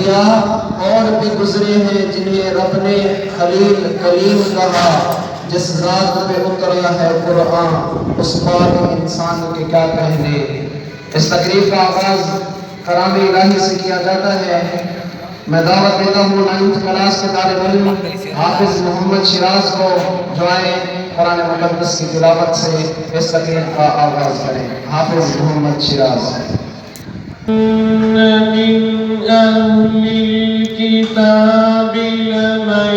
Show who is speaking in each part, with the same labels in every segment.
Speaker 1: انبیاء اور بھی گزرے ہیں جنہیں رب نے خلیل کلیم کہا. جس ذات پہ اترا ہے قرآن اس پاک انسان کے کیا کہنے. اس تقریب کا آغاز کلام الہی سے کیا جاتا ہے. میں دعوت دیتا ہوں 9th کلاس کے طالب علم حافظ محمد شیراز کو جو آئے قرآن مقدس کی تلاوت سے اس تقریب کا آغاز کریں. حافظ محمد شیراز.
Speaker 2: من أهل الكتاب لمن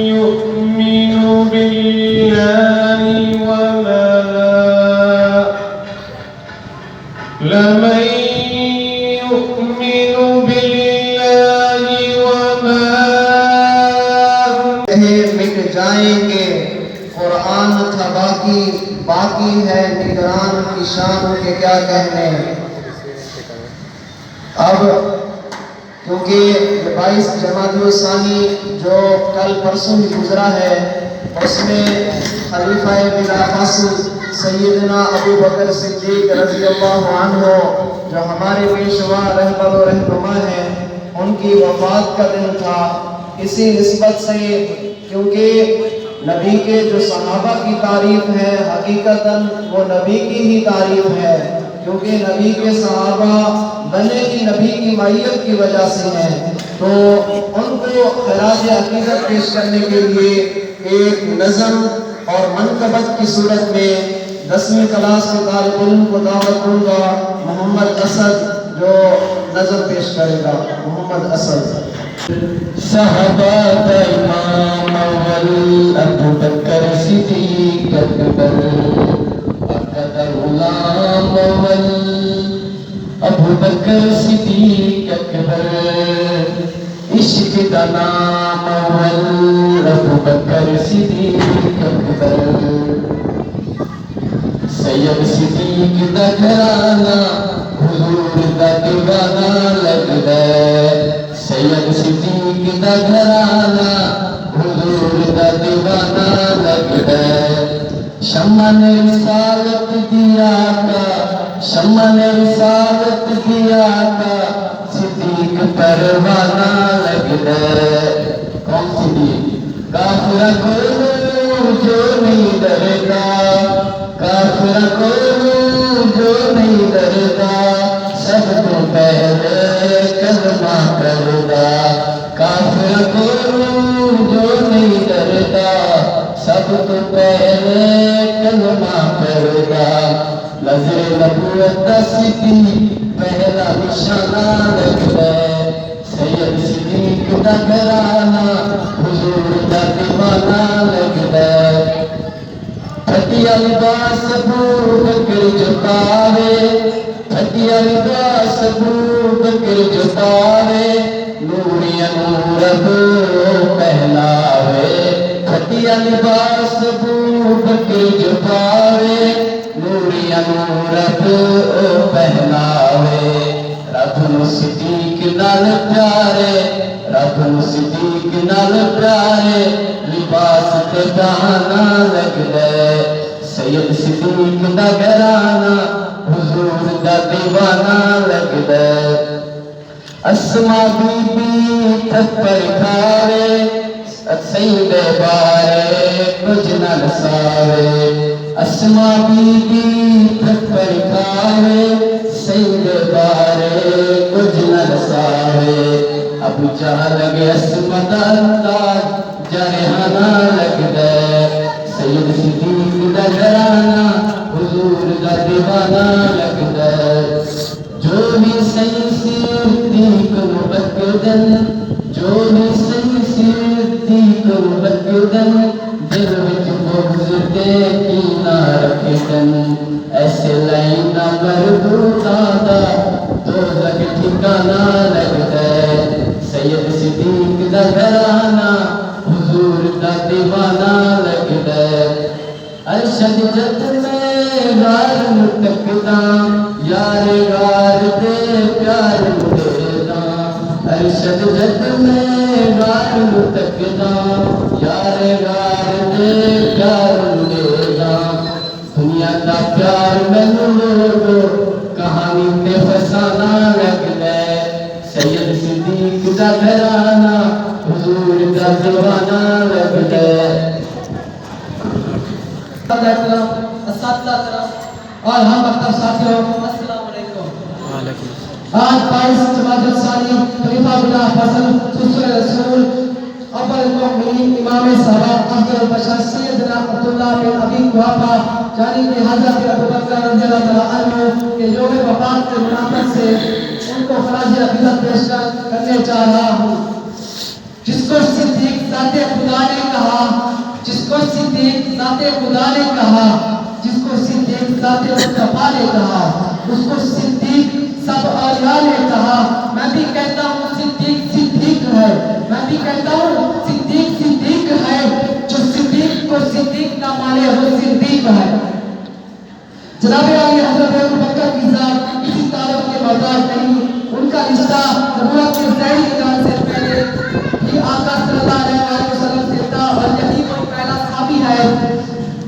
Speaker 2: يؤمن بالله وما
Speaker 1: مٹ جائیں گے. قرآن تھا باقی ہے نگران کی شان کے کیا کہنے. اب کیونکہ 22 جمادی الثانی جو کل پرسوں ہی گزرا ہے اس میں خلیفہ بلا فصل سیدنا ابو بکر صدیق رضی اللہ عنہ جو ہمارے پیشوا رہبر و رہنما ہیں ان کی وفات کا دن تھا. اسی نسبت سے کیونکہ نبی کے جو صحابہ کی تعریف ہے حقیقتاً وہ نبی کی ہی تعریف ہے کیونکہ نبی کے صحابہ بنے ہی نبی کی معیت کی وجہ سے ہیں. تو ان کو خراج عقیدت پیش کرنے کے لیے ایک نظم اور منقبت کی صورت میں 10ویں کلاس کے طالب علم کو دعوت دوں گا. محمد اسد جو نظم پیش کرے گا. محمد اسد.
Speaker 2: صحابہ امام اول ابو بکر صدیق اکبر اقدر غلام اول ابو بکر صدیق اکبر عشق دا نام اول ابو بکر صدیق اکبر سید صدیق دا گھرانہ حضور دا دیوانہ لگدا ہے. سید صدیق دا گھرانہ حضور دا دیوانہ لگدا ہے. شمع نے رسالت دیا کا شمع نے رسالت دیا کا صدیق پروانہ لگدا ہے. کون صدیق؟ کافر کو جو نہیں ڈرتا کافر کو جو نہیں ڈرتا سب تو پہلے کلمہ کردا. کافر کو جو نہیں ڈرتا سب تو پہلے کلمہ کردا. نظر نبوت دا صدیق پہلا نشانہ لگدا ہے. سید صدیق دا گھرانہ حضور دا دیوانہ لگدا ہے. پھٹیا لباس ابو بکر جو پاوے پھٹیا لباس ابو بکر جو پاوے نوری نور ابو پہلاوے. پھٹیا لباس ابو بکر جو پاوے نوری نور ابو پہلاوے. رب نو صدیق نال پیارے رب نو صدیق نال پیارے لباس تے گانا لگدا ہے. سید صدیق دا گھرانہ حضور دا دیوانہ لگدا ہے. اسما بی بی تھپڑ کھاوے سید بارے کچھ نہ نساوے. اسما بی بی تھپڑ کھاوے سید بارے کچھ نہ نساوے. ابو جہل گے اسما دا تاج جرحانہ لگدا ہے. سید صدیق دا گھرانہ حضور دا دیوانہ لگدا ہے. جو بھی سید صدیق مبکدن جو بھی سید صدیق مبکدن دل وچ بغض تے کینہ رکھدن. ایسے لائنا مردوداں دا دوزخ ٹھکانہ لگدا ہے. سید صدیق دا گھرانہ حضور دا دیوانہ لگدا ہے. ارشد جت میں غار متقدا یار غار دے پیار مدیدا. ارشد جت میں غار متقدا یار غار دے پیار مدیدا. دنیا دا پیار مینوں لوگو کہانی تے فسانہ لگدا ہے. سید کا گھرانہ حضور کا دیوانہ لگتا ہے.
Speaker 3: اساتذہ کرام اور ہم مکتب ساتھیوں، السلام علیکم. آج 22 جمادی الثانی خلیفہ بلا فضل سسر رسول اول المؤمنین امام صحابہ افضل البشر سیدنا عبداللہ بن ابی قحافہ یعنی کہ حضرت ابوبکر رضی اللہ تعالیٰ عنہ کے یوم وفات کے مناسبت سے ان کو خراج عقیدت پیش کرنے چاہ رہا ہوں. جس کو صدیق ذات خدا نے کہا، جس کو صدیق ذات خدا نے کہا، جس کو صدیق ذات مصطفیٰ نے کہا، اس کو صدیق سب اولیاء نے کہا. میں بھی کہتا ہوں صدیق صدیق ہے، میں بھی کہتا ہوں صدیق صدیق ہے. جو صدیق کو صدیق نہ مانے وہ صدیق ہے. جناب عالی حضرت ابوبکر کی ذات کسی تعلق کے محتاج نہیں. ان کا رشتہ نبوت کے ظاہری نام سے پہلے ہی آقا صلی اللہ علیہ وسلم سے تھا، اور یہی وہ پہلا صحابی ہے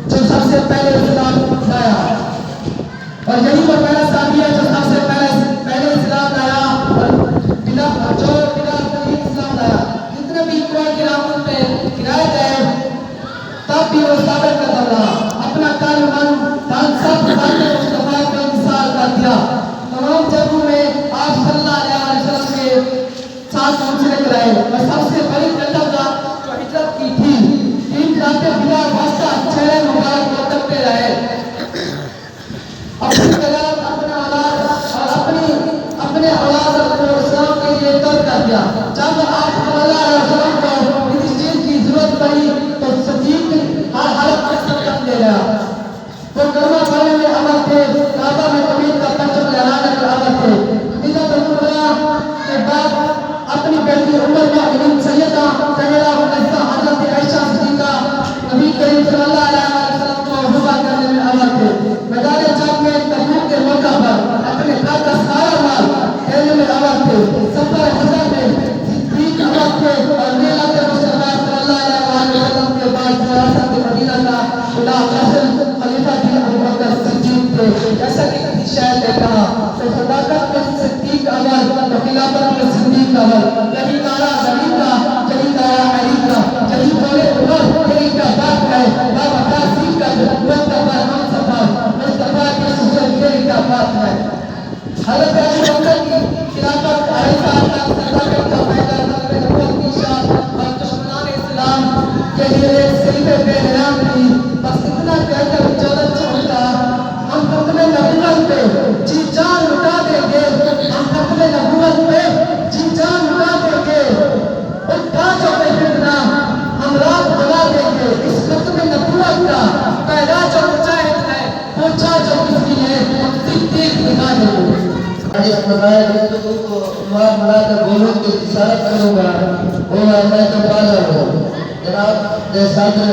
Speaker 3: جو سب سے پہلے اسلام لایا، اور یہی وہ پہلا صحابی ہے جو سب سے پہلے اسلام لایا، اور بلا اسلام لایا. جتنے بھی قرآن کی رحمت پہ گرائے گئے تب بھی وہ ثابت قدم رہا. اپنا کل من دان سب ذات مصطفیٰ کو مثال کر دیا. تمام جگہوں میں آپ صلی اللہ علیہ وسلم کے ساتھ منسلک رہے، اور سب سے بڑی قدم جو ہجرت کی تھی تین ذات بلا واسطہ چہرے مبارک کو کرتے رہے. اپنی کلام اپنے اولاد اور اپنے اولاد کو اسلام کے لیے تر کر دیا. جب آپ صلی اللہ علیہ وسلم کو کسی چیز کی ضرورت پڑی تو صدیق ہر حالت میں سبقت لے گیا. وہ کلمہ پڑھنے میں امر تھے، کعبہ میں توحید کا پرچم لہرانے میں امر تھے. خدیجہ بنت کے بعد اپنی بیٹی ام المؤمنین سیدہ طاہرہ مقدسہ حضرت عائشہ صدیقہ نبی کریم صلی اللہ علیہ وسلم کو حفا کرنے میں امر تھے. میدان جنگ میں تبوک کے موقع پر اپنے گھر کا سارا مال دینے میں امر تھے. سفر حضر میں صدیق امر تھے، اور میلاد مصطفیٰ صلی اللہ علیہ وسلم کے بعد ریاست مدینہ کا اعلیٰ فضل خلیفہ بھی ابوبکر صدیق تھے. جیسا کہ کسی شاعر نے کہا تو صداقت میں صدیق اول تو خلافت میں صدیق اول. یہی نعرہ زمین کا، یہی نعرہ علی کا، یہی بولے عمر یہی کا بات ہے. بابا قاسم کا مصطفیٰ ہم سفر مصطفیٰ کے سسر یہی کا بات ہے. حضرت ابوبکر کی خلافت علیہ السلام کا صداقت کا فائدہ نبوت کی شان اور دشمنان اسلام کے لیے ایک صریح بے نام تھی. بس اتنا کہہ کر اجازت چھوڑتا، ہم ختم نبوت پہ جی جان لٹا دیں گے، ہم ختم نبوت پہ جی جان لٹا دیں گے. اٹھا جو پہ فتنہ ہم رات بنا دیں گے. اس ختم نبوت کا پہلا جو مجاہد ہے پوچھا جو کس کی ہے صدیق دکھا دیں گے.
Speaker 2: اس مزاحیہ گفتگو کو عنوان بنا کر بولوں کی اشارت کروں گا، وہ میں تو پاگل ہوں. جناب صدر،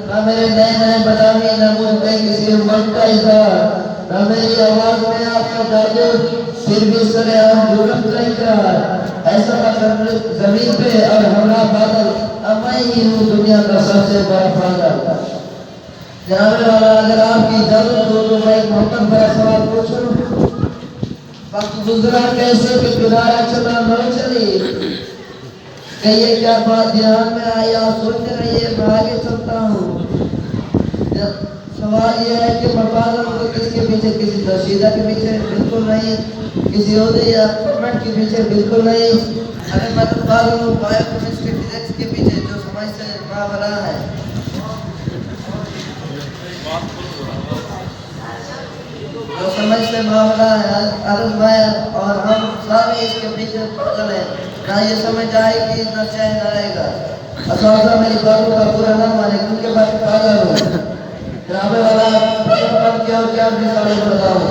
Speaker 2: نہ میرے نئے نئے بدامی نہ مجھ میں کسی ملک کا اظہار، نہ میری آواز میں آپ کا درد، پھر بھی سر عام جرم کا اقرار. ایسا مطلب زمین پہ اور ہمراہ بادل، اب میں ہی ہوں دنیا کا سب سے بڑا پاگل. جناب والا اگر آپ کی اجازت ہو تو میں ایک محکم بڑا سوال پوچھوں. وقت گزرا کیسے کہ کنارہ چلا نہ چلی، کہیے کیا بات دھیان میں آئی آپ سوچتے رہیے میں آگے چلتا ہوں. سوال یہ ہے کہ میں پاگل ہوں کس کے پیچھے؟ کسی رشیدہ کے پیچھے بالکل نہیں، کسی عہدے یا گورنمنٹ کے پیچھے بالکل نہیں. اگر میں تو پاگل ہوں بایو کیمسٹری فزکس کے پیچھے جو سمجھ سے ماورا ہے. جو سمجھ سے ماورا ہے عرض میں اور ہم سارے اس کے پیچھے پاگل ہیں. نہ یہ سمجھ آئے گی نہ چین آئے گا. اساتذہ میری باتوں کا پورا نہ مانے کیونکہ میں پاگل ہوں. جناب والا کیا مثالیں بتاؤں.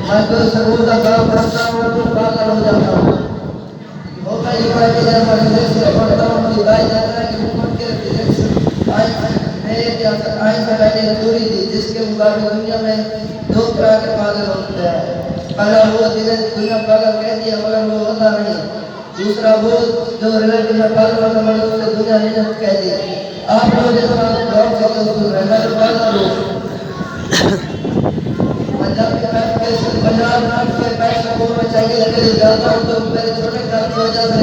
Speaker 2: میں کوئی سکول کا کام کرتا ہوں تو پاگل ہو جاتا ہوں. ہوتا یہ ہے کہ جب میں فزکس سے پڑھتا ہوں مجھے بتایا جاتا ہے کہ حکومت کے فزکس آئنسٹائن نے تھیوری دی جس کے مقابلے دنیا میں دو طرح کے پاگل ہوتے ہیں. پہلا وہ جنہیں دنیا پاگل کہتی ہے مگر وہ ہوتا نہیں. دوسرا وہ جو ریلیٹو میں پاگل ہوتا ہے مگر اسے دنیا نہیں کہتی. آپ لوگ جتنا غور سے اصول ہے میں تو پاگل ہوں. پنجاب کے پیسہ کو میں چاہیے لگے جاتا ہوں تو میرے چھوٹے کام کی وجہ سے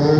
Speaker 4: 2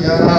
Speaker 4: 11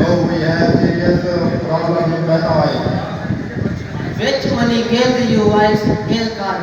Speaker 4: So we have serious problem in Bethawai.
Speaker 2: Which money gave you wise is called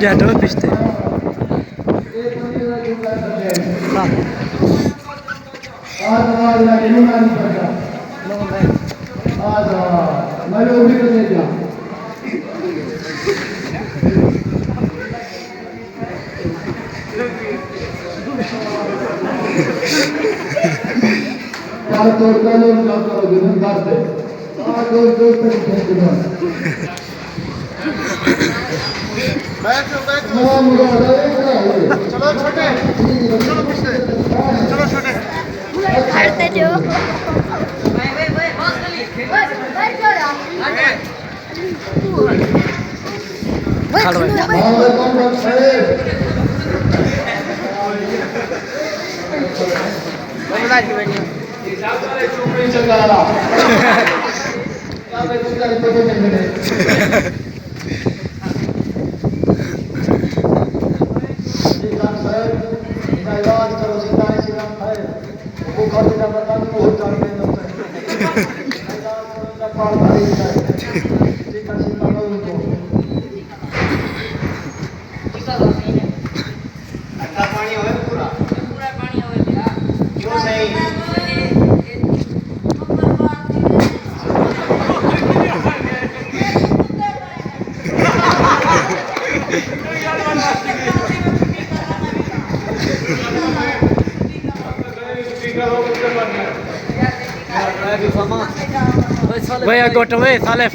Speaker 5: Ya dove piste?
Speaker 6: Harte jo.
Speaker 5: Where I got away, Salef.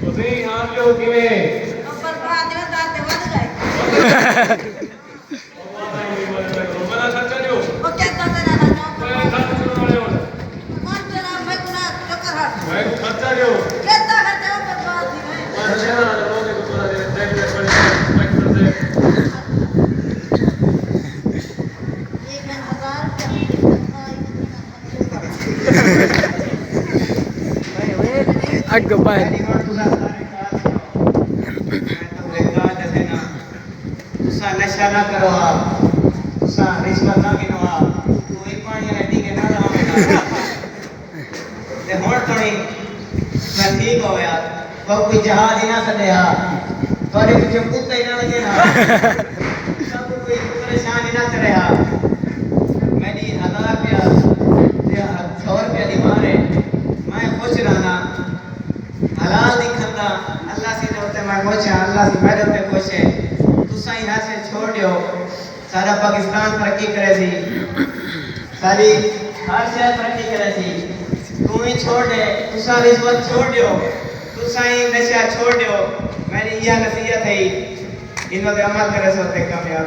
Speaker 7: ਤੁਸੀਂ ਆਪ ਜੋ ਕਿਵੇਂ
Speaker 8: ਨੰਬਰ ਬਾਅਦ ਦੇ ਵਧ ਗਏ
Speaker 7: ਉਹ ਵਾਦਾ ਹੀ ਨਹੀਂ ਬੋਲ ਰਿਹਾ
Speaker 5: اگو باہر
Speaker 7: میری ہوں تسا سارے کار میں تو لگا جیسے نا تسا نشہ نہ کرو تسا رشوت نہ گنو کوئی پانی ریڈی کے نہ لو تے ہن تھوڑی میں ٹھیک ہو گیا کوئی جہاز ہی نہ سدیا تھوڑے کچھ کتے ہی نہ لگے نا سب کوئی پریشان ہی نہ کرے میری 1000 روپیہ 100 روپیہ دی مارے میں خوش رہنا حلال دی کھندا اللہ سی دے تے میں خوش ہاں اللہ سی میرے تے خوش ہے تساں ہی ہاتھ سے چھوڑ دیو سارا پاکستان ترقی کرے سی ساری ہر شہر ترقی کرے سی تو ہی چھوڑ دے تساں رشوت چھوڑ دیو تساں ہی نشہ چھوڑ دیو میری یہ نصیحت ہے انہوں نے عمل کرے سو تے کامیاب